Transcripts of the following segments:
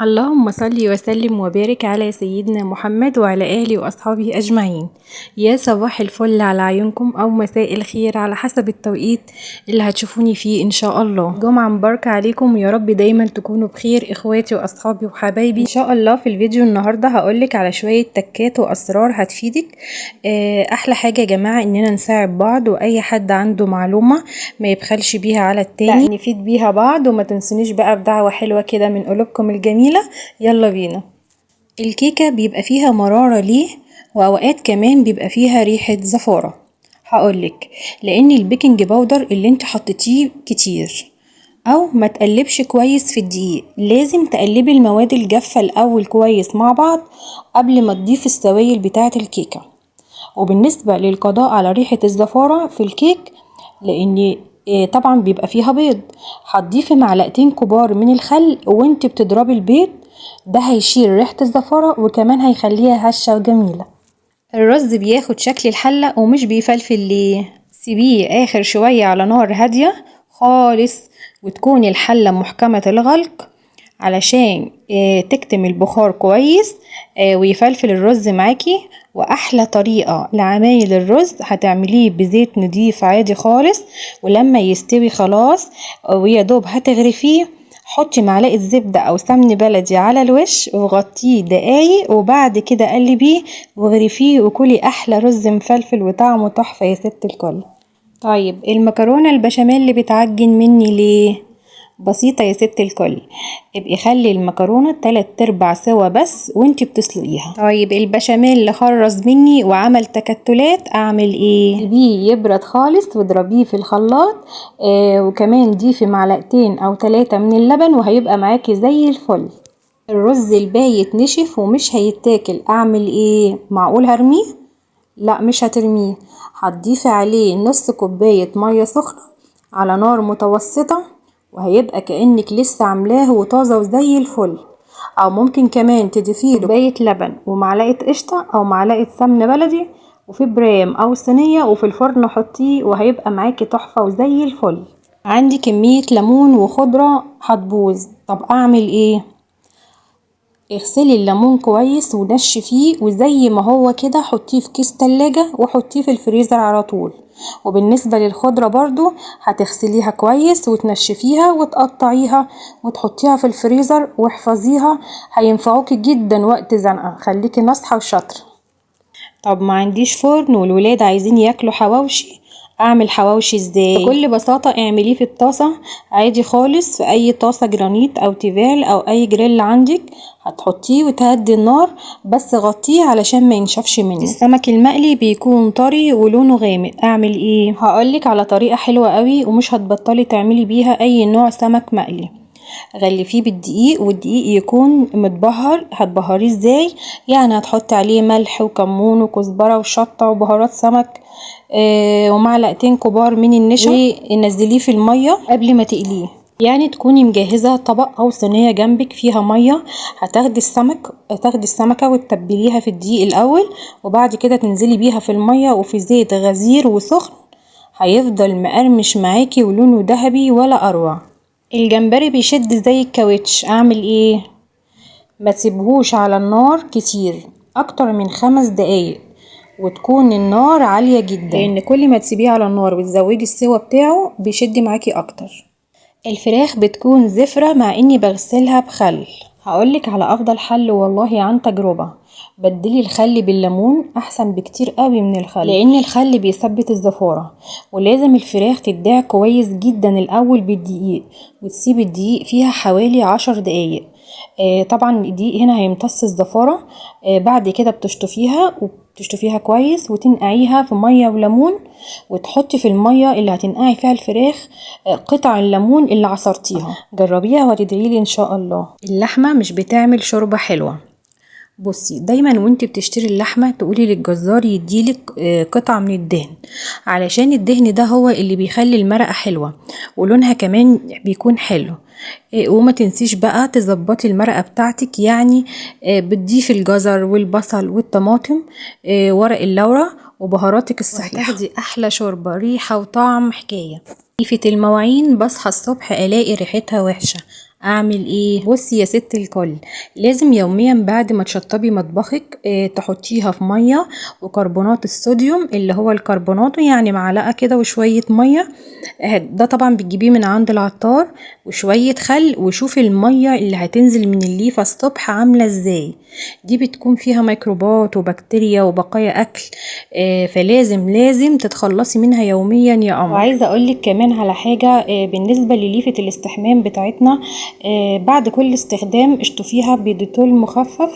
اللهم صل وسلم وبارك على سيدنا محمد وعلى آله وأصحابه أجمعين. يا صباح الفل على عيونكم أو مساء الخير على حسب التوقيت اللي هتشوفوني فيه إن شاء الله. جمعة مباركة عليكم ويا رب دايما تكونوا بخير إخواتي وأصحابي وحبايبي إن شاء الله. في الفيديو النهاردة هقولك على شوية تكات وأسرار هتفيدك. أحلى حاجة يا جماعة إننا نساعد بعض، وأي حد عنده معلومة ما يبخلش بيها على التاني، لا نفيد بيها بعض. وما تنسونيش بقى بدعوة حلوة كده من قلوبكم الجميلة. يلا بينا. الكيكة بيبقى فيها مرارة ليه، واوقات كمان بيبقى فيها ريحة زفارة. هقولك لان البيكنج باودر اللي انت حطيتيه كتير، او ما تقلبش كويس في الدقيق. لازم تقلبي المواد الجافة الاول كويس مع بعض قبل ما تضيف السوائل بتاعة الكيكة. وبالنسبة للقضاء على ريحة الزفارة في الكيك، لان طبعا بيبقى فيها بيض، هتضيفي معلقتين كبار من الخل وانت بتضربي البيض، ده هيشيل ريحة الزفارة وكمان هيخليها هشة وجميلة. الرز بياخد شكل الحلة ومش بيفلفل ليه؟ سيبيه اخر شوية على نار هادية خالص، وتكون الحلة محكمة الغلق علشان تكتم البخار كويس ويفلفل الرز معاكي. واحلى طريقة لعمايل الرز هتعمليه بزيت نضيف عادي خالص، ولما يستوي خلاص ويا دوب هتغرفيه، حطي معلقة زبدة او سمن بلدي على الوش وغطيه دقايق، وبعد كده قلبيه وغرفيه وكلي احلى رز مفلفل وطعمه تحفة يا ست الكل. طيب المكرونة البشاميل اللي بتعجن مني ليه؟ بسيطة يا ست الكل، ابقي خلي المكرونة 3/4 سوا بس وانتي بتسلقيها. طيب البشاميل اللي خرز مني وعمل تكتلات اعمل ايه؟ سيبيه يبرد خالص واضربيه في الخلاط، وكمان ضيفي معلقتين او 3 من اللبن وهيبقى معاكي زي الفل. الرز البايت نشف ومش هيتاكل اعمل ايه؟ معقول هرميه؟ لا مش هترميه، هتضيفي عليه نص كوباية مية سخنة على نار متوسطة، وهيبقى كأنك لسه عاملاه وطازة وزي الفل. او ممكن كمان تضيفيه كوباية لبن ومعلقة قشطة او معلقة سمنة بلدي، وفي برام او صينية وفي الفرن حطيه وهيبقى معاكي تحفة وزي الفل. عندي كمية ليمون وخضرة هتبوظ، طب اعمل ايه؟ اغسلي الليمون كويس ونشفيه، وزي ما هو كده حطيه في كيس تلاجة وحطيه في الفريزر على طول. وبالنسبة للخضرة برضو هتغسليها كويس وتنشفيها وتقطعيها وتحطيها في الفريزر واحفظيها، هينفعوكي جدا وقت زنقة. خليكي ناصحة وشاطرة. طب ما عنديش فرن والولاد عايزين ياكلوا حواوشي، اعمل حواوشي ازاي؟ بكل بساطة اعمليه في الطاسة عادي خالص، في اي طاسة جرانيت او تيفال او اي جريل عندك، هتحطيه وتهدي النار بس غطيه علشان ما ينشفش منك. السمك المقلي بيكون طري ولونه غامق، اعمل ايه؟ هقولك على طريقة حلوة قوي ومش هتبطلي تعملي بيها اي نوع سمك مقلي. غلفيه بالدقيق والدقيق يكون متبهر. هتبهريه ازاي؟ يعني هتحطي عليه ملح وكمون وكزبرة وشطة وبهارات سمك، ومعلقتين كبار من النشا، ونزليه في المية قبل ما تقليه. يعني تكوني مجهزة طبق او صينية جنبك فيها مية، هتاخدي السمكة وتتبليها في الدقيق الاول، وبعد كده تنزلي بيها في المية وفي زيت غزير وسخن، هيفضل مقرمش معاكي ولونه ذهبي ولا اروع. الجمبري بيشد زي الكاوتش، اعمل ايه؟ ما تسيبهوش على النار كتير، اكتر من 5 دقايق، وتكون النار عالية جدا، لان كل ما تسيبيه على النار وتزودي السوا بتاعه بيشد معاكي اكتر. الفراخ بتكون زفرة مع اني بغسلها بخل. هقولك على افضل حل والله عن تجربة، بدلي الخل بالليمون احسن بكتير قوي من الخل، لان الخل بيثبت الزفارة. ولازم الفراخ تدعك كويس جدا الاول بالدقيق، وتسيب الدقيق فيها حوالي 10 دقايق. طبعا الدقيق هنا هيمتص الزفارة. بعد كده بتشطفيها كويس وتنقعيها في مية وليمون، وتحطي في المية اللي هتنقعي فيها الفراخ قطع الليمون اللي عصرتيها. جربيها وهتدعيلي ان شاء الله. اللحمة مش بتعمل شوربة حلوة. بصي دايما وانت بتشتري اللحمة تقولي للجزار يديلك قطعة من الدهن، علشان الدهن ده هو اللي بيخلي المرقة حلوة ولونها كمان بيكون حلو. وما تنسيش بقى تظبطي المرقة بتاعتك، يعني بتضيفي الجزر والبصل والطماطم، ورق اللورة وبهاراتك الصحيحة، هتاخدي احلى شوربة، ريحة وطعم حكاية. في المواعين بصحى الصبح الاقي ريحتها وحشة، اعمل ايه؟ بصي يا ست الكل، لازم يوميا بعد ما تشطبي مطبخك تحطيها في ميه وكربونات الصوديوم اللي هو الكربونات، يعني معلقه كده وشويه ميه. ده طبعا بتجيبيه من عند العطار، وشويه خل، وشوفي الميه اللي هتنزل من الليفه الصبح عامله ازاي. دي بتكون فيها ميكروبات وبكتيريا وبقايا اكل، فلازم تتخلصي منها يوميا يا قمر. وعايزه اقولك كمان على حاجه بالنسبه لليفه الاستحمام بتاعتنا، بعد كل استخدام اشطفيها بديتول مخفف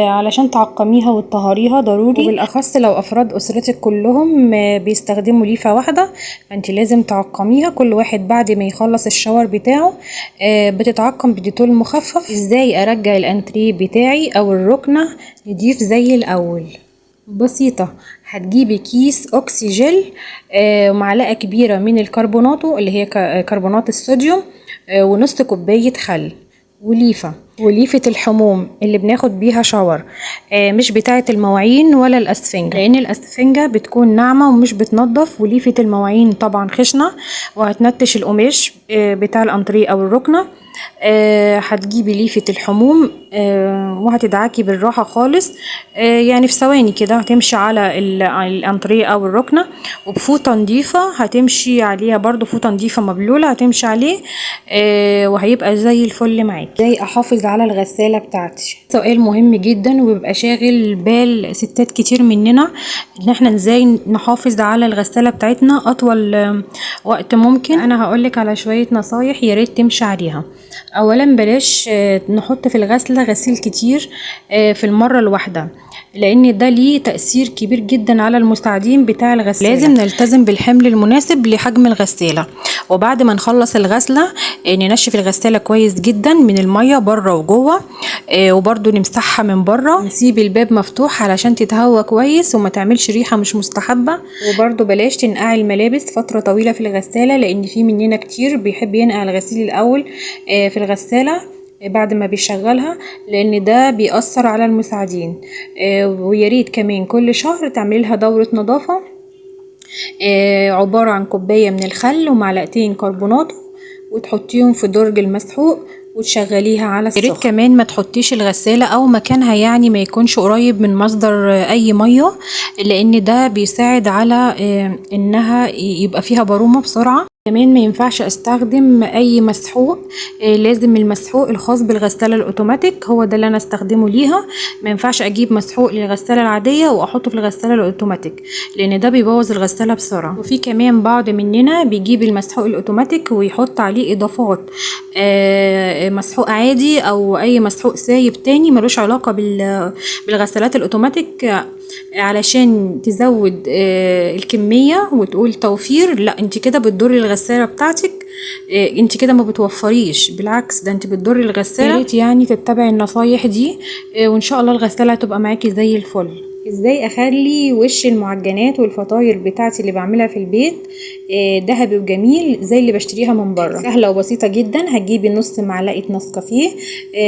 علشان تعقميها وتطهريها ضروري، وبالاخص لو افراد اسرتك كلهم بيستخدموا ليفه واحده، فانت لازم تعقميها. كل واحد بعد ما يخلص الشاور بتاعه بتتعقم بديتول مخفف. ازاي ارجع الانتريه بتاعي او الركنه نضيف زي الاول؟ بسيطة، هتجيبي كيس اوكسجيل ومعلقة كبيرة من الكربوناتو اللي هي كربونات الصوديوم، ونص كوباية خل، وليفة الحموم اللي بناخد بيها شاور، مش بتاعة المواعين ولا الاسفنجة، لان الاسفنجة بتكون ناعمة ومش بتنضف، وليفة المواعين طبعا خشنة وهتنتش القماش بتاع الانتريه او الركنة. هتجيبي ليفة الحموم وهتدعكي بالراحة خالص، يعني في ثواني كده هتمشي على الانتريه او الركنة، وبفوطة نضيفة هتمشي عليها، برضو فوطة نضيفة مبلولة هتمشي عليه، وهيبقى زي الفل معاكي. ازاي احافظ على الغسالة بتاعتي؟ سؤال مهم جدا وبيبقى شاغل بال ستات كتير مننا، ان احنا ازاي نحافظ على الغسالة بتاعتنا اطول وقت ممكن. انا هقولك على شوية نصايح يا ريت تمشي عليها. اولا بلاش نحط في الغسلة غسيل كتير في المرة الواحدة، لان ده ليه تأثير كبير جدا على المستعدين بتاع الغسالة. لازم نلتزم بالحمل المناسب لحجم الغسالة، وبعد ما نخلص الغسلة ننشف الغسالة كويس جدا من المية بره وجوه، وبرده نمسحها من بره، نسيب الباب مفتوح علشان تتهوى كويس وما تعملش ريحة مش مستحبة. وبرده بلاش تنقعي الملابس فترة طويلة في الغسالة، لان في مننا كتير بيحب ينقع الغسيل الاول في الغسالة بعد ما بيشغلها، لان ده بيأثر على المساعدين. وياريت كمان كل شهر تعملي لها دورة نظافة، عبارة عن كوباية من الخل ومعلقتين كربونات، وتحطيهم في درج المسحوق وتشغليها على السخن. ياريت كمان ما تحطيش الغسالة او مكانها يعني ما يكونش قريب من مصدر اي مية، لان ده بيساعد على انها يبقى فيها برومة بسرعة. كمان ما ينفعش استخدم اي مسحوق، لازم المسحوق الخاص بالغسالة الاوتوماتيك هو ده اللي انا استخدمه ليها. ما ينفعش اجيب مسحوق للغسالة العادية واحطه في الغسالة الاوتوماتيك، لان ده بيبوظ الغسالة بسرعة. وفي كمان بعض مننا بيجيب المسحوق الاوتوماتيك ويحط عليه اضافات، مسحوق عادي او اي مسحوق سايب تاني ملوش علاقة بالغسالات الاوتوماتيك، علشان تزود الكمية وتقول توفير. لا، انت كده بتضري الغسالة بتاعتك، انت كده ما بتوفريش، بالعكس ده انت بتضري الغسالة. يا ريت يعني تتبعي النصايح دي، وان شاء الله الغسالة هتبقى معاكي زي الفل. ازاي اخلي وش المعجنات والفطاير بتاعتي اللي بعملها في البيت ذهبي وجميل زي اللي بشتريها من بره؟ سهله وبسيطه جدا. هتجيبي نص معلقه نسكافيه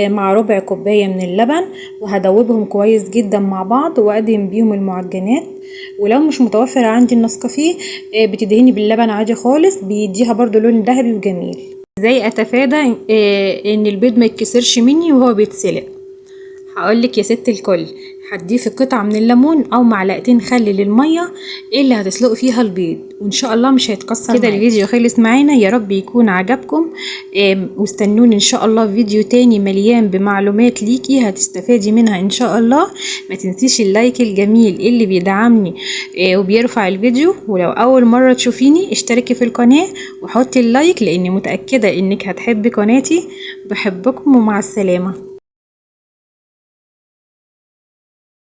مع ربع كوبايه من اللبن، وهدوبهم كويس جدا مع بعض واقدم بيهم المعجنات. ولو مش متوفر عندي النسكافيه بتدهني باللبن عادي خالص، بيديها برضو لون ذهبي وجميل. ازاي اتفادى ان البيض ما يتكسرش مني وهو بيتسلق؟ هقولك يا ست الكل، هتضيفي قطعة من الليمون او معلقتين خل للمية اللي هتسلقي فيها البيض، وان شاء الله مش هيتكسر كده. الفيديو خلص معانا، يا رب يكون عجبكم، واستنوني ان شاء الله في فيديو تاني مليان بمعلومات ليكي هتستفادي منها ان شاء الله. ما تنسيش اللايك الجميل اللي بيدعمني وبيرفع الفيديو، ولو اول مرة تشوفيني اشتركي في القناة وحطي اللايك، لاني متأكدة انك هتحبي قناتي. بحبكم ومع السلامة.